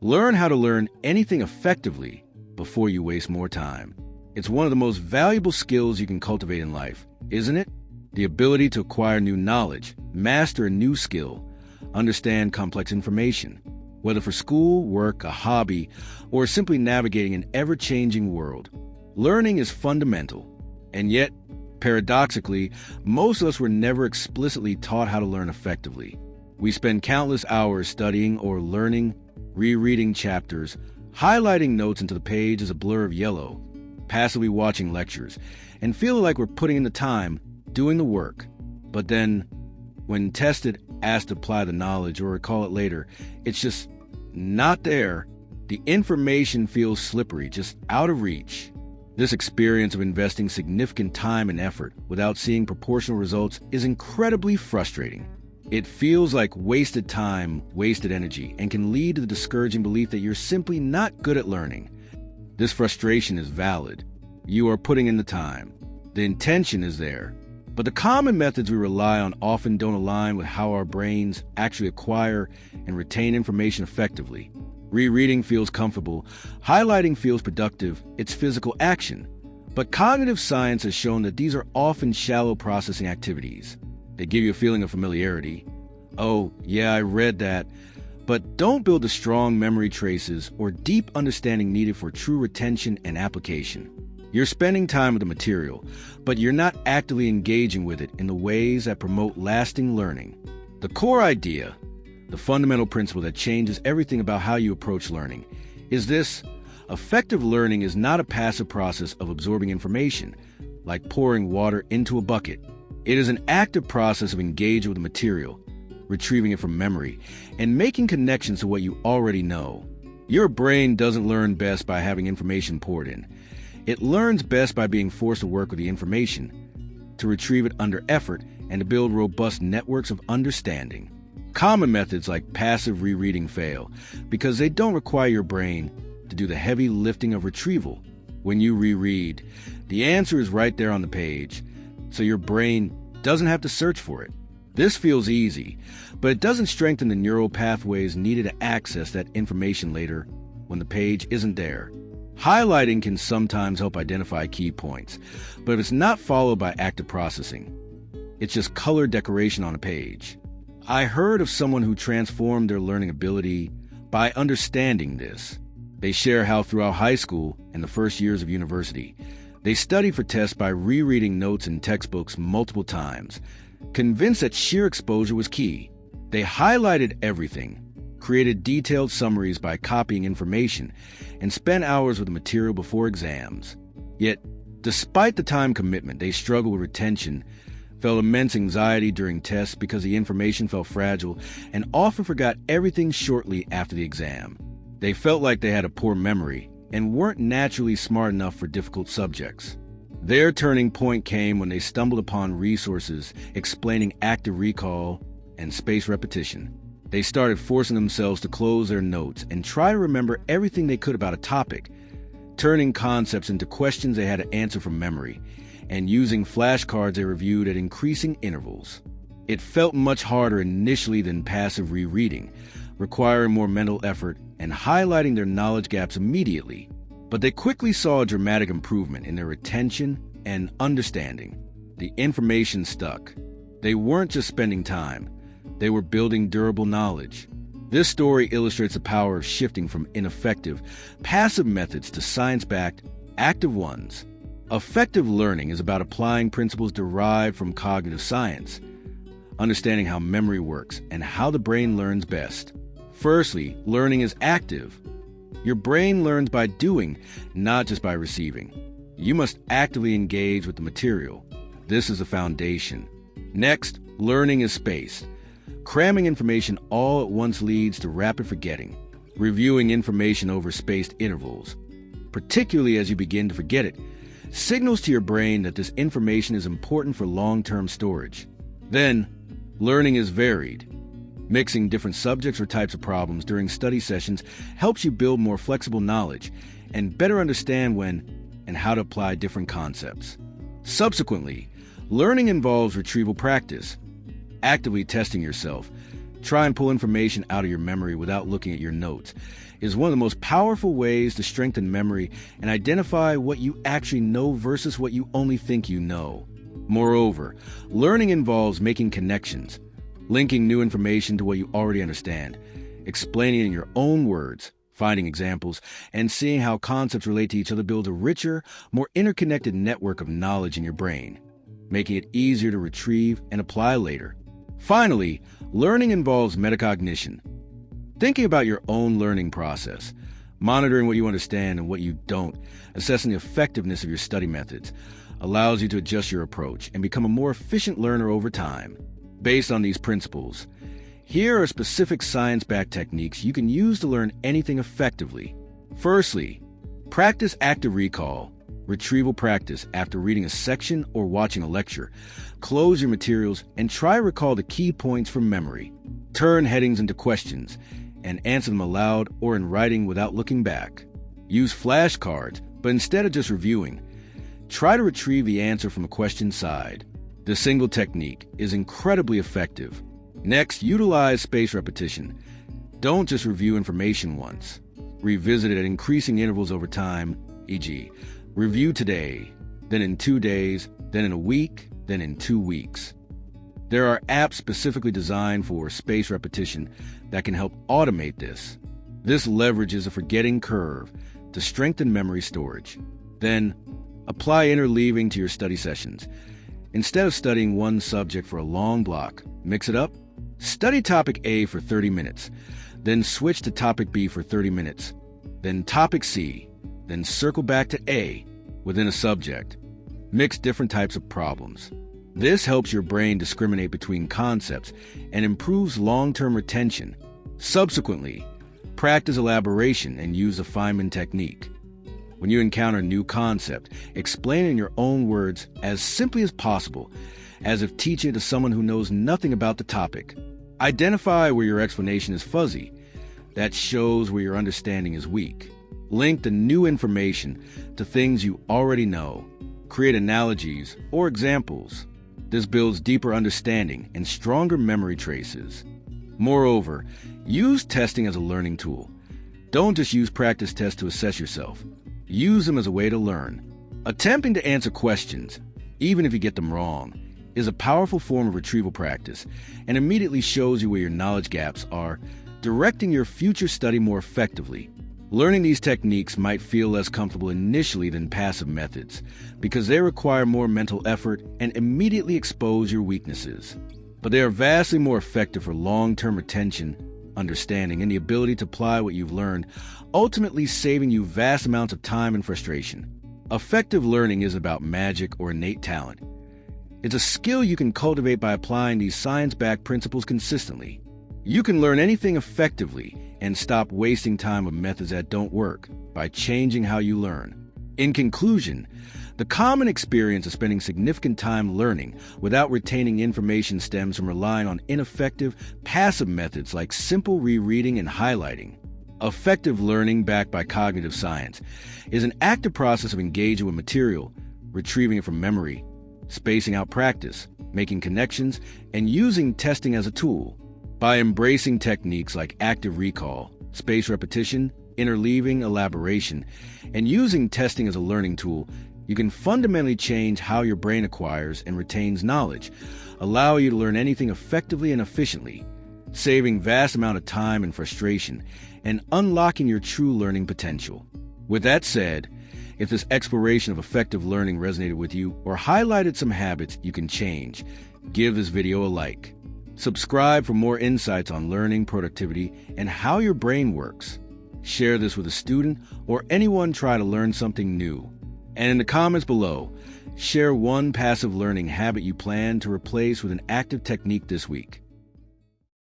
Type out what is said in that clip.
Learn how to learn anything effectively before you waste more time. It's one of the most valuable skills you can cultivate in life, isn't it? The ability to acquire new knowledge, master a new skill, understand complex information, whether for school, work, a hobby, or simply navigating an ever-changing world. Learning is fundamental, and yet, paradoxically, most of us were never explicitly taught how to learn effectively. We spend countless hours studying or learning, rereading chapters, highlighting notes into the page as a blur of yellow, passively watching lectures, and feeling like we're putting in the time, doing the work. But then, when tested, asked to apply the knowledge or recall it later, it's just not there. The information feels slippery, just out of reach. This experience of investing significant time and effort without seeing proportional results is incredibly frustrating. It feels like wasted time, wasted energy, and can lead to the discouraging belief that you're simply not good at learning. This frustration is valid. You are putting in the time. The intention is there. But the common methods we rely on often don't align with how our brains actually acquire and retain information effectively. Rereading feels comfortable. Highlighting feels productive. It's physical action. But cognitive science has shown that these are often shallow processing activities. They give you a feeling of familiarity. Oh, yeah, I read that. But don't build the strong memory traces or deep understanding needed for true retention and application. You're spending time with the material, but you're not actively engaging with it in the ways that promote lasting learning. The core idea, the fundamental principle that changes everything about how you approach learning, is this: effective learning is not a passive process of absorbing information, like pouring water into a bucket. It is an active process of engaging with the material, retrieving it from memory, and making connections to what you already know. Your brain doesn't learn best by having information poured in. It learns best by being forced to work with the information, to retrieve it under effort, and to build robust networks of understanding. Common methods like passive rereading fail because they don't require your brain to do the heavy lifting of retrieval. When you reread, the answer is right there on the page, so your brain doesn't have to search for it. This feels easy, but it doesn't strengthen the neural pathways needed to access that information later when the page isn't there. Highlighting can sometimes help identify key points, but if it's not followed by active processing, it's just color decoration on a page. I heard of someone who transformed their learning ability by understanding this. They share how throughout high school and the first years of university, they studied for tests by rereading notes in textbooks multiple times, convinced that sheer exposure was key. They highlighted everything, created detailed summaries by copying information, and spent hours with the material before exams. Yet, despite the time commitment, they struggled with retention, felt immense anxiety during tests because the information felt fragile, and often forgot everything shortly after the exam. They felt like they had a poor memory and weren't naturally smart enough for difficult subjects. Their turning point came when they stumbled upon resources explaining active recall and spaced repetition. They started forcing themselves to close their notes and try to remember everything they could about a topic, turning concepts into questions they had to answer from memory, and using flashcards they reviewed at increasing intervals. It felt much harder initially than passive rereading, requiring more mental effort and highlighting their knowledge gaps immediately. But they quickly saw a dramatic improvement in their retention and understanding. The information stuck. They weren't just spending time. They were building durable knowledge. This story illustrates the power of shifting from ineffective, passive methods to science-backed, active ones. Effective learning is about applying principles derived from cognitive science, understanding how memory works and how the brain learns best. Firstly, learning is active. Your brain learns by doing, not just by receiving. You must actively engage with the material. This is the foundation. Next, learning is spaced. Cramming information all at once leads to rapid forgetting. Reviewing information over spaced intervals, particularly as you begin to forget it, signals to your brain that this information is important for long-term storage. Then, learning is varied. Mixing different subjects or types of problems during study sessions helps you build more flexible knowledge and better understand when and how to apply different concepts. Subsequently, learning involves retrieval practice, actively testing yourself. Try and pull information out of your memory without looking at your notes. is one of the most powerful ways to strengthen memory and identify what you actually know versus what you only think you know. Moreover, learning involves making connections, linking new information to what you already understand, explaining it in your own words, finding examples, and seeing how concepts relate to each other builds a richer, more interconnected network of knowledge in your brain, making it easier to retrieve and apply later. Finally, learning involves metacognition, thinking about your own learning process, monitoring what you understand and what you don't, assessing the effectiveness of your study methods, allows you to adjust your approach and become a more efficient learner over time. Based on these principles, here are specific science-backed techniques you can use to learn anything effectively. Firstly, practice active recall, retrieval practice after reading a section or watching a lecture. Close your materials and try to recall the key points from memory. Turn headings into questions and answer them aloud or in writing without looking back. Use flashcards, but instead of just reviewing, try to retrieve the answer from a question side. This single technique is incredibly effective. Next, utilize spaced repetition. Don't just review information once. Revisit it at increasing intervals over time, e.g., review today, then in 2 days, then in a week, then in 2 weeks. There are apps specifically designed for spaced repetition that can help automate this. This leverages a forgetting curve to strengthen memory storage. Then, apply interleaving to your study sessions. Instead of studying one subject for a long block, mix it up. Study topic A for 30 minutes, then switch to topic B for 30 minutes, then topic C, then circle back to A within a subject. Mix different types of problems. This helps your brain discriminate between concepts and improves long-term retention. Subsequently, practice elaboration and use the Feynman technique. When you encounter a new concept, explain it in your own words as simply as possible, as if teaching it to someone who knows nothing about the topic. Identify where your explanation is fuzzy. That shows where your understanding is weak. Link the new information to things you already know. Create analogies or examples. This builds deeper understanding and stronger memory traces. Moreover, use testing as a learning tool. Don't just use practice tests to assess yourself. Use them as a way to learn. Attempting to answer questions, even if you get them wrong, is a powerful form of retrieval practice and immediately shows you where your knowledge gaps are, directing your future study more effectively. Learning these techniques might feel less comfortable initially than passive methods because they require more mental effort and immediately expose your weaknesses. But they are vastly more effective for long-term retention, understanding, and the ability to apply what you've learned, ultimately saving you vast amounts of time and frustration. Effective learning isn't about magic or innate talent. It's a skill you can cultivate by applying these science-backed principles consistently. You can learn anything effectively and stop wasting time with methods that don't work by changing how you learn. In conclusion, the common experience of spending significant time learning without retaining information stems from relying on ineffective, passive methods like simple rereading and highlighting. Effective learning backed by cognitive science is an active process of engaging with material, retrieving it from memory, spacing out practice, making connections, and using testing as a tool. By embracing techniques like active recall, spaced repetition, interleaving, elaboration, and using testing as a learning tool, you can fundamentally change how your brain acquires and retains knowledge, allow you to learn anything effectively and efficiently, saving vast amount of time and frustration, and unlocking your true learning potential. With that said, if this exploration of effective learning resonated with you or highlighted some habits you can change, give this video a like. Subscribe for more insights on learning, productivity, and how your brain works. Share this with a student or anyone trying to learn something new. And in the comments below, share one passive learning habit you plan to replace with an active technique this week.